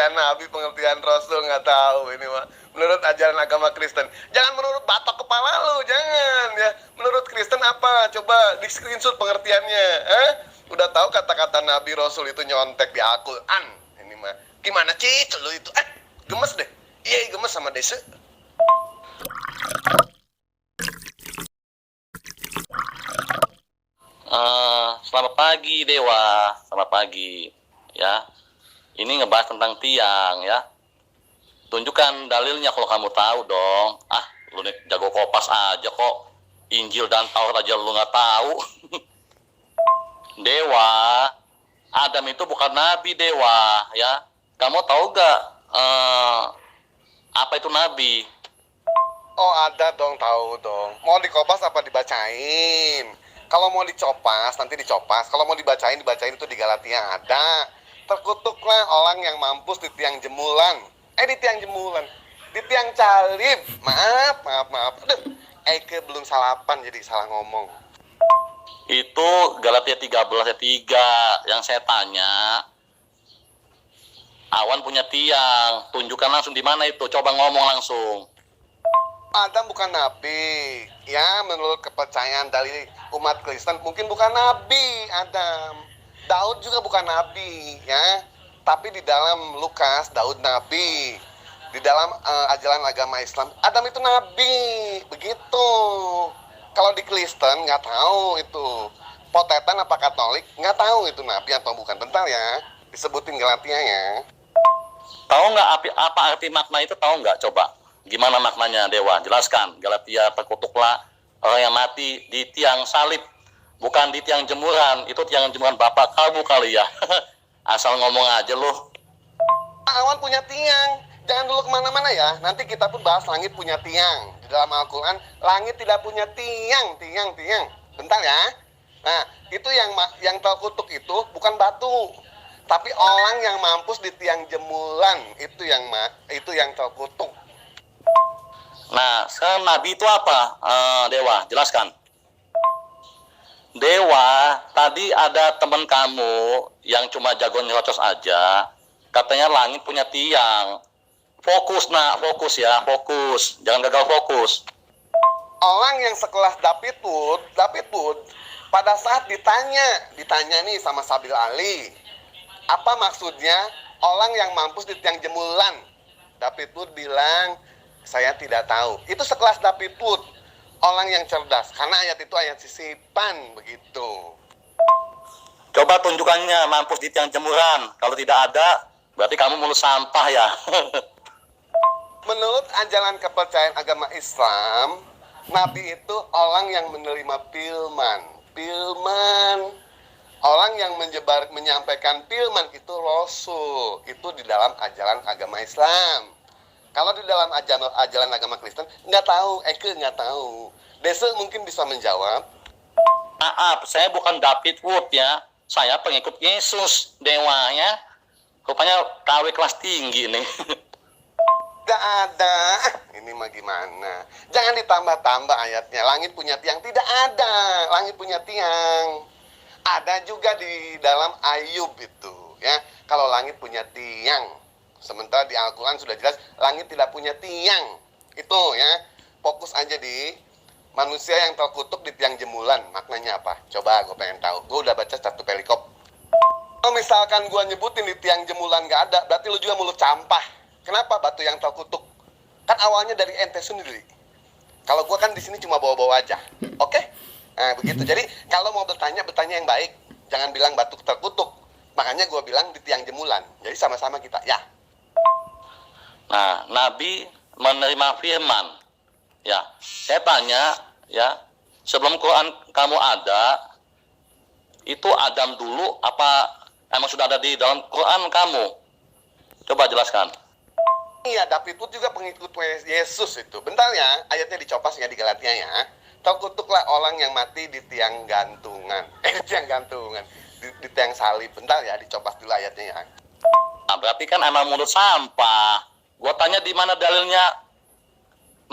pengertian Nabi, pengertian Rasul, nggak tahu ini mah. Menurut ajaran agama Kristen. Jangan menurut batok kepala lu, jangan ya. Menurut Kristen apa? Coba di screenshot pengertiannya. Udah tahu kata-kata Nabi Rasul itu nyontek di Al-Quran. Ini mah. Gimana Cic lu itu? Gemes deh. Iya, gemes sama Desa. Selamat pagi Dewa, selamat pagi ya. Ini ngebahas tentang tiang ya. Tunjukkan dalilnya kalau kamu tahu dong. Lu nih jago kopas aja kok. Injil dan Taurat aja lu nggak tahu. Dewa, Adam itu bukan nabi Dewa ya. Kamu tahu gak apa itu nabi? Oh ada dong, tahu dong. Mau dikopas apa dibacain? Kalau mau dicopas, nanti dicopas. Kalau mau dibacain itu di Galatia ada. Terkutuklah orang yang mampus di tiang jemulan. Di tiang jemulan. Di tiang calib. Maaf. Aduh, Eke belum salapan jadi salah ngomong. Itu Galatia 13 ayat 3. Yang saya tanya, Awan punya tiang. Tunjukkan langsung di mana itu. Coba ngomong langsung. Adam bukan nabi. Ya, menurut kepercayaan dari umat Kristen mungkin bukan nabi Adam. Daud juga bukan nabi ya. Tapi di dalam Lukas Daud nabi. Di dalam ajaran agama Islam Adam itu nabi. Begitu. Kalau di Kristen nggak tahu itu. Potetan apa Katolik nggak tahu itu nabi atau bukan. Bentar ya. Disebutin Galatia ya. Tahu nggak apa arti makna itu? Tahu nggak? Coba. Gimana maknanya Dewa? Jelaskan. Galatia terkutuklah orang yang mati di tiang salib. Bukan di tiang jemuran. Itu tiang jemuran bapak kamu kali ya. Asal ngomong aja loh. Awan punya tiang. Jangan dulu kemana-mana ya. Nanti kita pun bahas langit punya tiang. Di dalam Al-Quran, langit tidak punya tiang. Bentar ya. Nah, itu yang terkutuk itu bukan batu. Tapi orang yang mampus di tiang jemuran. Itu yang terkutuk. Nah, sekarang Nabi itu apa? Dewa, jelaskan. Dewa, tadi ada teman kamu yang cuma jago nyerocos aja. Katanya langit punya tiang. Fokus, fokus ya, fokus. Jangan gagal fokus. Orang yang sekelas David Wood, pada saat ditanya nih sama Sabil Ali, apa maksudnya orang yang mampus di tiang jemuran? David Wood bilang, saya tidak tahu. Itu sekelas David Wood, orang yang cerdas. Karena ayat itu ayat sisipan, begitu. Coba tunjukkannya mampus di tiang jemuran. Kalau tidak ada, berarti kamu mulut sampah ya. Menurut ajaran kepercayaan agama Islam, Nabi itu orang yang menerima firman. Orang yang menyampaikan firman itu Rasul. Itu di dalam ajaran agama Islam. Kalau di dalam ajaran agama Kristen, nggak tahu, Eke nggak tahu. Desa mungkin bisa menjawab. Maaf, saya bukan David Wood ya. Saya pengikut Yesus, Dewanya. Rupanya KW kelas tinggi nih. Tidak ada. Ini mah gimana? Jangan ditambah-tambah ayatnya. Langit punya tiang. Tidak ada. Langit punya tiang. Ada juga di dalam Ayub itu. Ya, kalau langit punya tiang. Sementara di Al-Quran sudah jelas langit tidak punya tiang. Itu ya. Fokus aja di manusia yang terkutuk di tiang jemulan. Maknanya apa? Coba gue pengen tahu. Gue udah baca satu perikop. Kalau misalkan gue nyebutin di tiang jemulan gak ada, berarti lu juga mulut sampah. Kenapa batu yang terkutuk? Kan awalnya dari ente sendiri. Kalau gue kan di sini cuma bawa-bawa aja. Oke? Nah begitu. Jadi kalau mau bertanya yang baik. Jangan bilang batu terkutuk. Makanya gue bilang di tiang jemulan. Jadi sama-sama kita. Ya. Nah, Nabi menerima firman. Ya, saya tanya, ya, sebelum Quran kamu ada, itu Adam dulu apa emang sudah ada di dalam Quran kamu? Coba jelaskan. Iya, David pun juga pengikut Yesus itu. Bentar ya, ayatnya dicopas ya di Galatia ya. Terkutuklah orang yang mati di tiang gantungan. Tiang gantungan. Di tiang salib. Bentar ya, dicopas dulu ayatnya ya. Nah, berarti kan emang mulut sampah. Gua tanya di mana dalilnya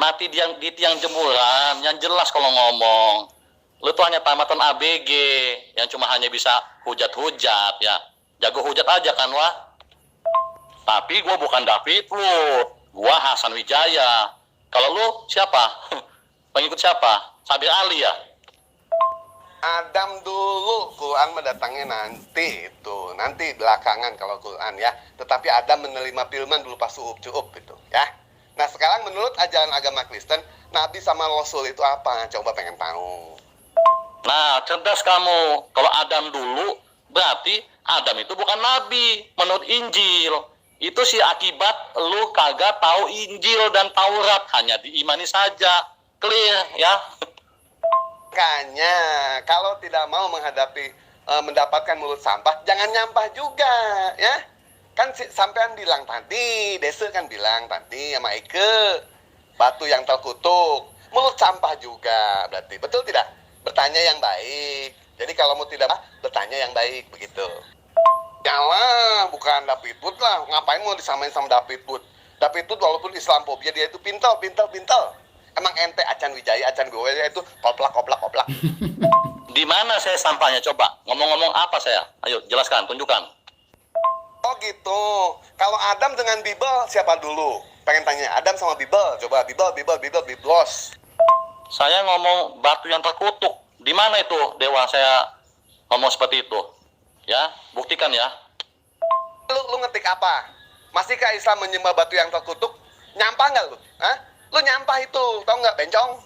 mati di tiang jemuran, yang jelas kalau ngomong. Lu tuh hanya tamatan ABG yang cuma hanya bisa hujat-hujat ya. Jago hujat aja kan, wah. Tapi gue bukan David Wood, gue Hasan Wijaya. Kalau lu siapa? Pengikut siapa? Sabir Ali ya? Adam dulu, Quran mendatangnya nanti itu, nanti belakangan kalau Quran ya. Tetapi Adam menerima firman dulu pas cuup itu ya. Nah sekarang menurut ajaran agama Kristen, Nabi sama Rasul itu apa? Coba pengen tahu. Nah, cerdas kamu. Kalau Adam dulu, berarti Adam itu bukan Nabi menurut Injil. Itu sih akibat lu kagak tahu Injil dan Taurat, hanya diimani saja. Clear ya? Makanya kalau tidak mau menghadapi mendapatkan mulut sampah, jangan nyampah juga ya. Kan sampean bilang tadi, Dese kan bilang tadi sama Ike, batu yang terkutuk, mulut sampah juga berarti. Betul tidak? Bertanya yang baik. Jadi kalau mau tidak bertanya yang baik begitu. Yalah, bukan David Wood lah. Ngapain mau disamain sama David Wood? David Wood walaupun Islamophobia dia itu pintel. Emang ente Acan Wijaya itu koplak. Di mana saya sampahnya? Coba ngomong-ngomong apa saya? Ayo jelaskan, tunjukkan. Oh gitu. Kalau Adam dengan Bible siapa dulu? Pengen tanya Adam sama Bible. Coba Biblos. Saya ngomong batu yang terkutuk. Di mana itu dewa saya ngomong seperti itu? Ya, buktikan ya. Lu ngetik apa? Masihkah Islam menyembah batu yang terkutuk? Nyampah nggak lu? Hah? Lu nyampah itu, tau nggak, bencong?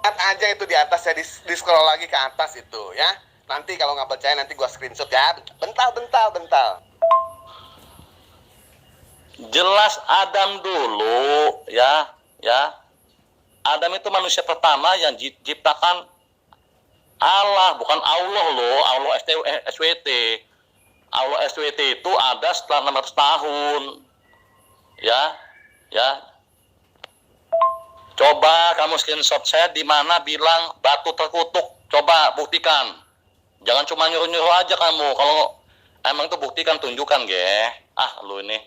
Lihat aja itu di atas ya, di scroll lagi ke atas itu ya. Nanti kalau nggak percaya nanti gua screenshot ya. Bentar. Jelas Adam dulu ya. Adam itu manusia pertama yang diciptakan Allah, bukan Allah loh. Allah SWT. Allah SWT itu ada setelah 600 tahun. Ya. Coba kamu screenshot saya di mana bilang batu terkutuk. Coba buktikan. Jangan cuma nyuruh-nyuruh aja kamu. Kalau emang itu buktikan, tunjukkan, ge. Lu ini.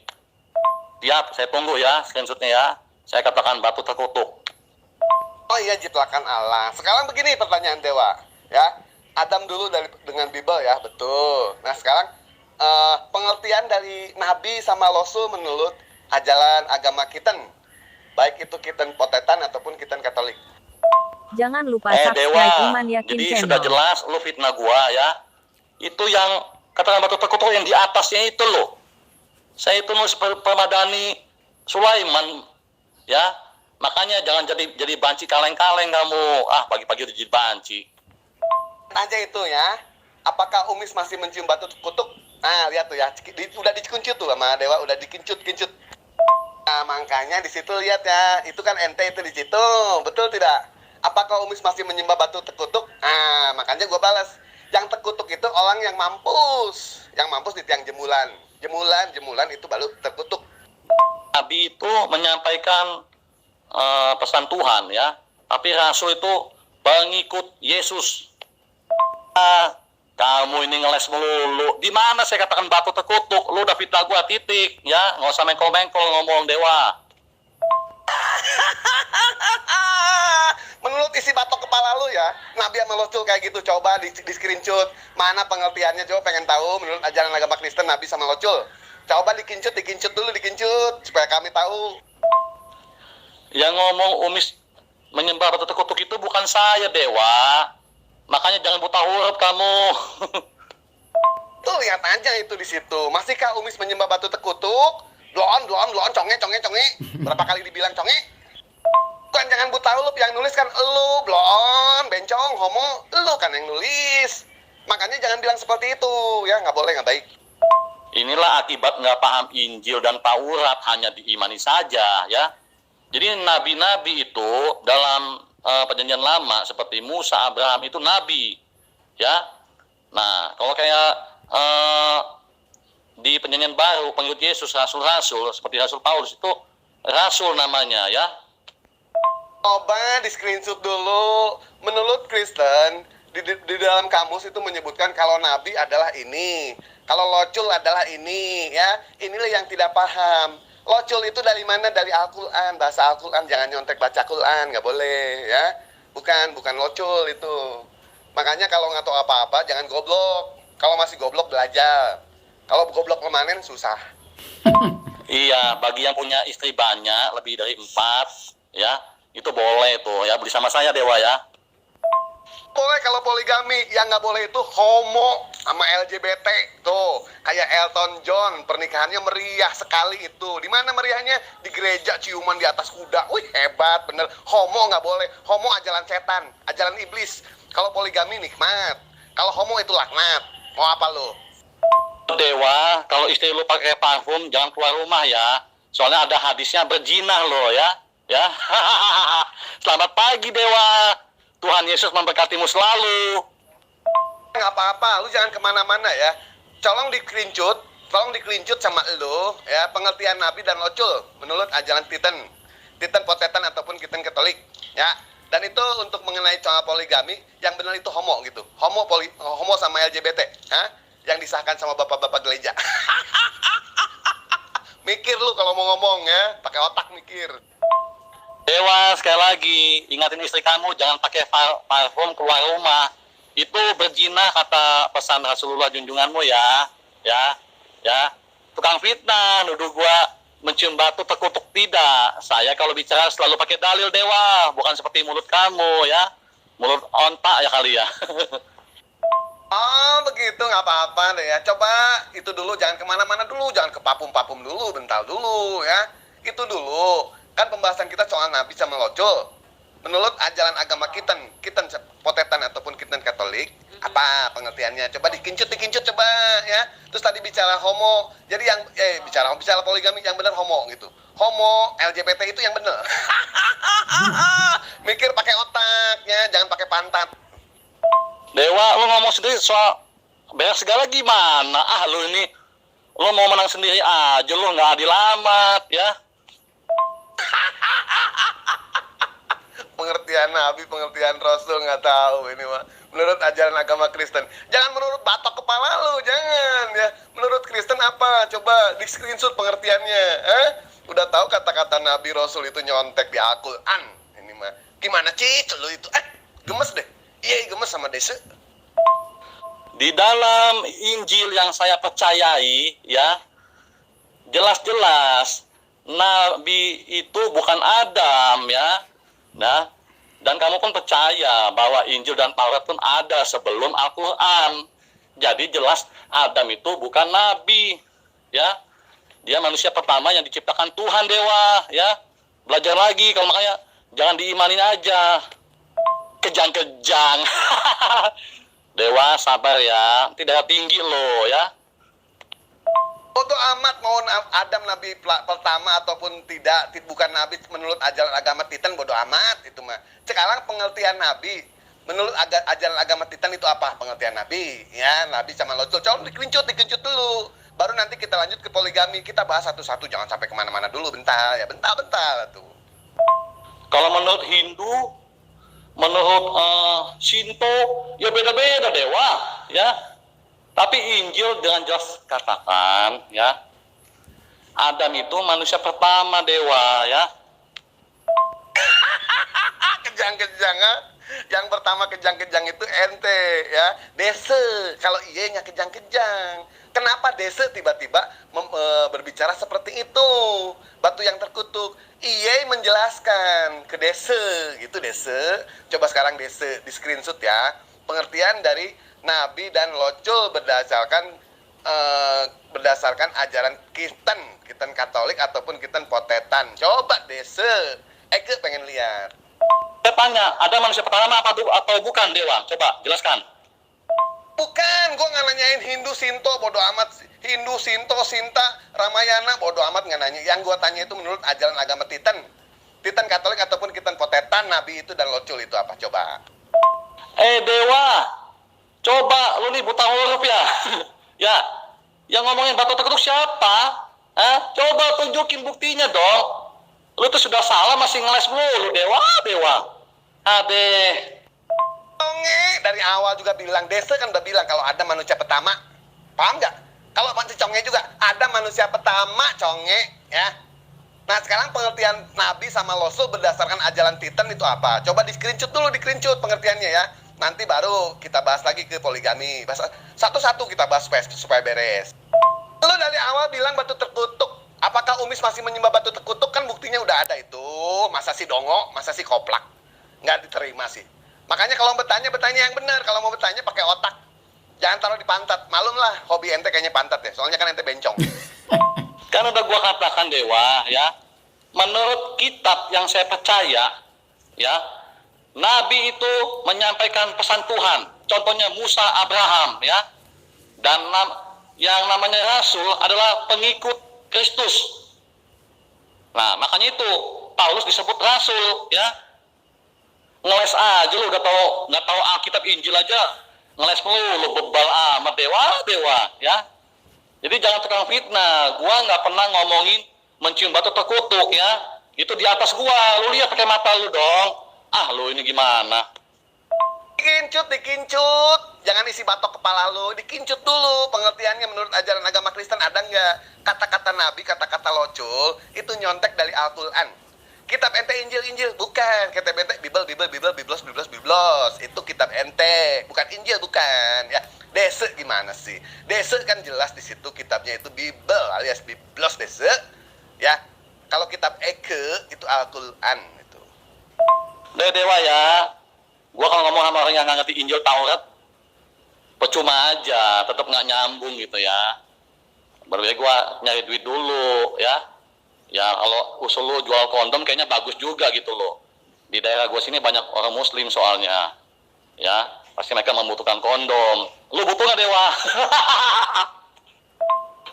Siap, saya tunggu ya screenshotnya ya. Saya katakan batu terkutuk. Oh iya, ciptakan Allah. Sekarang begini pertanyaan Dewa, ya. Adam dulu dengan Bible ya, betul. Nah sekarang pengertian dari Nabi sama Rasul menurut ajaran agama kita, baik itu kita Protestan ataupun kita Katolik. Jangan lupa Dewa, subscribe Iman Yakin jadi Channel. sudah jelas lu fitnah gua ya. Itu yang katakan batu terkutuk yang di atasnya itu loh. Saya itu nulis permadani Sulaiman ya. Makanya jangan jadi banci kaleng-kaleng kamu. Pagi-pagi udah jadi banci. Aja itu ya. Apakah Umis masih mencium batu kutuk? Nah, lihat tuh ya. Udah dikuncut tuh sama Dewa, udah dikuncut. Nah, makanya di situ lihat ya. Itu kan ente itu di situ. Betul tidak? Apakah Umis masih menyembah batu terkutuk? Nah, makanya gue balas. Yang terkutuk itu orang yang mampus. Yang mampus di tiang jemulan. Jemulan itu baru terkutuk. Nabi itu menyampaikan pesan Tuhan ya, tapi Rasul itu pengikut Yesus. Kamu ini ngeles melulu. Di mana saya katakan batu terkutuk? Lu udah fitnah gua, titik ya, nggak usah mengkol-mengkol ngomong Dewa. Menurut isi batok kepala lu ya, Nabi sama Rasul kayak gitu. Coba di screenshot. Mana pengertiannya, coba pengen tahu menurut ajaran agama Kristen Nabi sama Rasul. Coba dikincut dulu supaya kami tahu. Yang ngomong Umis menyembah batu terkutuk itu bukan saya, Dewa. Makanya jangan buta huruf kamu. Tuh lihat aja itu di situ. Masihkah Umis menyembah batu terkutuk? Blon, conge. Berapa kali dibilang conge? Kan jangan buta huruf, yang nulis kan elu, blon, bencong, homo, elu kan yang nulis. Makanya jangan bilang seperti itu, ya nggak boleh, nggak baik. Inilah akibat nggak paham Injil dan Taurat, hanya diimani saja ya. Jadi nabi-nabi itu dalam perjanjian lama seperti Musa, Abraham itu nabi ya. Nah kalau kayak di perjanjian baru pengikut Yesus, rasul-rasul seperti Rasul Paulus itu rasul namanya ya. Coba di screenshot dulu. Menurut Kristen di dalam kamus itu menyebutkan kalau nabi adalah ini, kalau locul adalah ini ya. Inilah yang tidak paham. Locul itu dari mana? Dari Al-Quran, bahasa Al-Quran. Jangan nyontek baca Quran, nggak boleh ya. Bukan locul itu. Makanya kalau nggak tahu apa-apa jangan goblok. Kalau masih goblok belajar. Kalau goblok kemarin susah. Iya, bagi yang punya istri banyak, lebih dari 4, ya, itu boleh tuh, ya, beli sama saya Dewa ya. Boleh kalau poligami, yang nggak boleh itu homo sama LGBT tuh. Kayak Elton John, pernikahannya meriah sekali itu. Di mana meriahnya? Di gereja ciuman di atas kuda. Wih hebat bener. Homo nggak boleh. Homo ajaran setan, ajaran iblis. Kalau poligami nikmat. Kalau homo itu laknat. Mau apa lo? Dewa, kalau istri lu pakai parfum, jangan keluar rumah ya. Soalnya ada hadisnya berzina loh ya. Ya. Selamat pagi Dewa. Tuhan Yesus memberkatimu selalu. Nggak apa-apa, lu jangan kemana-mana ya. Tolong dikerincut sama lu ya, pengertian Nabi dan Locul menurut ajaran Titen Potetan ataupun Kiten Katolik ya. Dan itu untuk mengenai soal poligami, yang benar itu homo gitu. Homo sama LGBT, ha? Yang disahkan sama bapak-bapak gereja. Mikir lu kalau mau ngomong ya, pakai otak mikir. Dewa, sekali lagi, ingatin istri kamu jangan pakai parfum keluar rumah. Itu berzina kata pesan Rasulullah junjunganmu ya. Ya. Tukang fitnah, nuduh gua mencium batu terkutuk tidak. Saya kalau bicara selalu pakai dalil Dewa, bukan seperti mulut kamu ya. Mulut ontak ya kali ya. Oh begitu, nggak apa-apa deh ya. Coba itu dulu, jangan kemana-mana dulu, jangan ke papum-papum dulu, bentar dulu ya. Itu dulu. Kan pembahasan kita soal Nabi sama Locul. Menurut ajaran agama Kiten Potetan ataupun Kiten Katolik, apa pengertiannya? Coba dikincut coba ya. Terus tadi bicara homo, jadi yang bicara poligami yang benar homo gitu. Homo LGBT itu yang benar. Mikir pakai otaknya, jangan pakai pantat. Dewa, lu ngomong sendiri soal beres segala gimana? Lu ini, lu mau menang sendiri aja, lu nggak adil amat ya. Pengertian Nabi, pengertian Rasul nggak tahu ini mah. Menurut ajaran agama Kristen, jangan menurut batok kepala lu, jangan ya. Menurut Kristen apa? Coba di screenshot pengertiannya. Udah tahu kata-kata Nabi Rasul itu nyontek di Al-Quran. Ini mah gimana cicil lu itu? Gemes deh. Iya gemes sama desa. Di dalam Injil yang saya percayai ya, jelas-jelas Nabi itu bukan Adam ya. Nah, dan kamu pun percaya bahwa Injil dan Taurat pun ada sebelum Al-Quran. Jadi jelas Adam itu bukan Nabi ya. Dia manusia pertama yang diciptakan Tuhan Dewa ya. Belajar lagi, kalau makanya jangan diimanin aja. Kejang-kejang. Dewa sabar ya, tidak tinggi loh ya. Bodo amat mau Adam nabi pertama ataupun tidak, bukan nabi menurut ajaran agama Titan, bodo amat itu mah. Sekarang pengertian nabi menurut ajaran agama Titan itu apa pengertian nabi? Ya, nabi sama Locul. Coba dikencut dulu. Baru nanti kita lanjut ke poligami. Kita bahas satu-satu, jangan sampai kemana-mana dulu. Bentar tuh. Kalau menurut Hindu, menurut Shinto, ya beda-beda Dewa ya. Tapi Injil dengan jelas katakan ya, Adam itu manusia pertama Dewa ya. Kejang-kejang yang pertama kejang-kejang itu ente ya, dese. Kalau iya nya kejang-kejang. Kenapa dese tiba-tiba berbicara seperti itu? Batu yang terkutuk. Iya menjelaskan ke dese gitu dese. Coba sekarang dese di screenshot ya. Pengertian dari Nabi dan Locul berdasarkan ajaran Kiten Katolik ataupun Kiten Potetan. Coba dese. Eke pengen lihat. Saya tanya, ada manusia pertama atau bukan Dewa? Coba jelaskan. Bukan, gue nggak nanyain Hindu, Sinto, bodo amat. Hindu, Sinto, Sinta, Ramayana, bodo amat nggak nanya. Yang gue tanya itu menurut ajaran agama Titan Katolik ataupun Kiten Potetan, Nabi itu dan Locul itu apa? Coba. Dewa, coba lu nih buta huruf ya. Ya, yang ngomongin batu terkutuk siapa? Coba tunjukin buktinya dong. Lu tuh sudah salah masih ngeles mulu, Dewa. Adeh. Conge dari awal juga bilang, Desa kan udah bilang kalau ada manusia pertama. Paham nggak? Kalau masih Conge juga ada manusia pertama, Conge ya. Nah sekarang pengertian Nabi sama Rasul berdasarkan ajaran Titan itu apa? Coba di screenshot dulu, pengertiannya ya. Nanti baru kita bahas lagi ke poligami. Satu-satu kita bahas supaya beres. Lu dari awal bilang batu terkutuk. Apakah Umis masih menyembah batu terkutuk? Kan buktinya udah ada itu. Masa si dongo, masa si koplak. Nggak diterima sih. Makanya kalau bertanya yang benar. Kalau mau bertanya pakai otak. Jangan taruh di pantat. Malum lah, hobi ente kayaknya pantat ya. Soalnya kan ente bencong. Kan udah gua katakan Dewa ya. Menurut kitab yang saya percaya ya, Nabi itu menyampaikan pesan Tuhan. Contohnya Musa, Abraham ya. Dan yang namanya Rasul adalah pengikut Kristus. Nah, makanya itu Paulus disebut Rasul ya. Ngeles aja lu udah tahu, nggak tahu Alkitab Injil aja. Ngeles lu bebal amat dewa ya. Jadi jangan tukang fitnah. Gua nggak pernah ngomongin mencium batu terkutuk ya. Itu di atas gua. Lu lihat pakai mata lu dong. Ah, lu ini gimana? Dikincut. Jangan isi batok kepala lu. Dikincut dulu. Pengertiannya menurut ajaran agama Kristen ada nggak? Kata-kata Nabi, kata-kata locul, itu nyontek dari Al-Quran. Kitab ente Injil. Bukan. Kitab ente Biblos. Itu kitab ente. Bukan Injil, bukan. Ya. Dese gimana sih? Dese kan jelas di situ kitabnya itu Bibel alias Biblos dese. Ya. Kalau kitab Eke itu Al-Quran itu. Dewa ya. Gua kalau ngomong sama orang yang nggak ngerti Injil Taurat, percuma aja, tetap nggak nyambung gitu ya. Berarti gua nyari duit dulu ya. Ya kalau usul lu jual kondom kayaknya bagus juga gitu loh. Di daerah gua sini banyak orang muslim soalnya. Ya, pasti mereka membutuhkan kondom. Lu butuh nggak Dewa?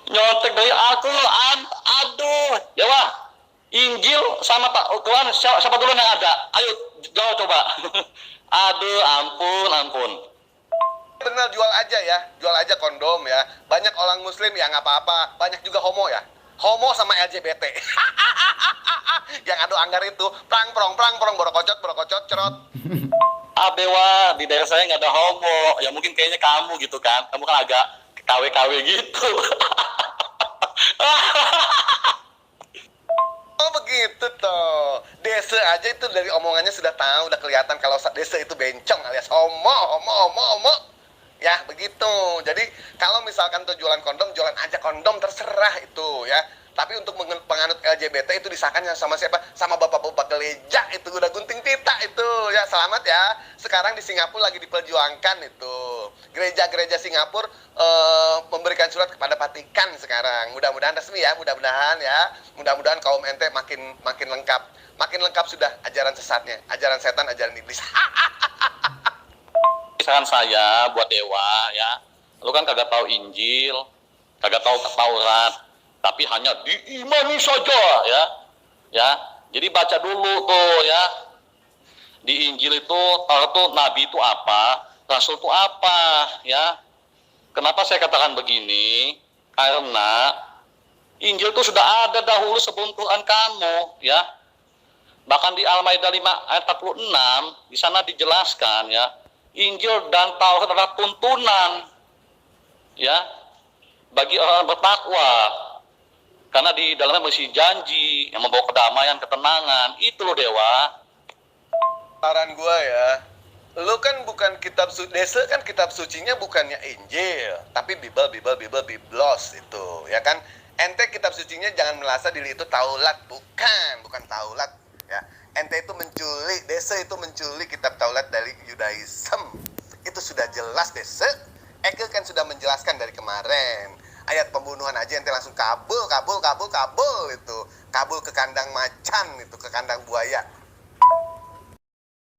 Nyontek dari Al-Quran. Aduh, Dewa. Injil sama Quran siapa dulu yang ada? Ayo jawab coba. Aduh, ampun. Bener, jual aja kondom ya. Banyak orang muslim ya nggak apa-apa, banyak juga homo ya. Homo sama LGBT. Yang adu anggar itu, prang prong, borokocot, cerot. Dewa, di daerah saya nggak ada homo. Ya mungkin kayaknya kamu gitu kan. Kamu kan agak KW gitu. Oh begitu toh. Dese aja itu dari omongannya sudah tahu, udah kelihatan kalau dese itu bencong alias homo. Ya begitu. Jadi kalau misalkan tuh jualan aja kondom terserah itu ya. Tapi untuk penganut LGBT itu disahkannya sama siapa? Sama bapak-bapak gereja itu udah gunting pita itu ya. Selamat ya. Sekarang di Singapura lagi diperjuangkan itu. Gereja-gereja Singapura memberikan surat kepada Vatikan sekarang. Mudah-mudahan resmi ya, mudah-mudahan ya. Mudah-mudahan kaum ente makin lengkap. Makin lengkap sudah ajaran sesatnya, ajaran setan, ajaran iblis. Saran saya buat Dewa ya. Lu kan kagak tahu Injil, kagak tahu Taurat, tapi hanya diimani saja ya. Ya. Jadi baca dulu tuh ya. Di Injil itu Taurat tuh nabi itu apa, rasul itu apa ya. Kenapa saya katakan begini? Karena Injil itu sudah ada dahulu sebelum Quran kamu ya. Bahkan di Al-Maidah 5 ayat 46 di sana dijelaskan ya. Injil dan Taurat adalah tuntunan ya bagi orang bertakwa. Karena di dalamnya masih janji yang membawa kedamaian, ketenangan. Itu loh Dewa. Saran gua ya, lu kan bukan kitab suci, desa kan kitab sucinya bukannya Injil, tapi Biblos itu, ya kan? Ente kitab sucinya jangan merasa diri itu Taurat, bukan Taurat, ya. Ente itu menculik, desa itu menculik kitab Taurat dari Yudaism. Itu sudah jelas desa. Eke kan sudah menjelaskan dari kemarin. Ayat pembunuhan aja ente langsung kabul itu. Kabul ke kandang macan itu, ke kandang buaya.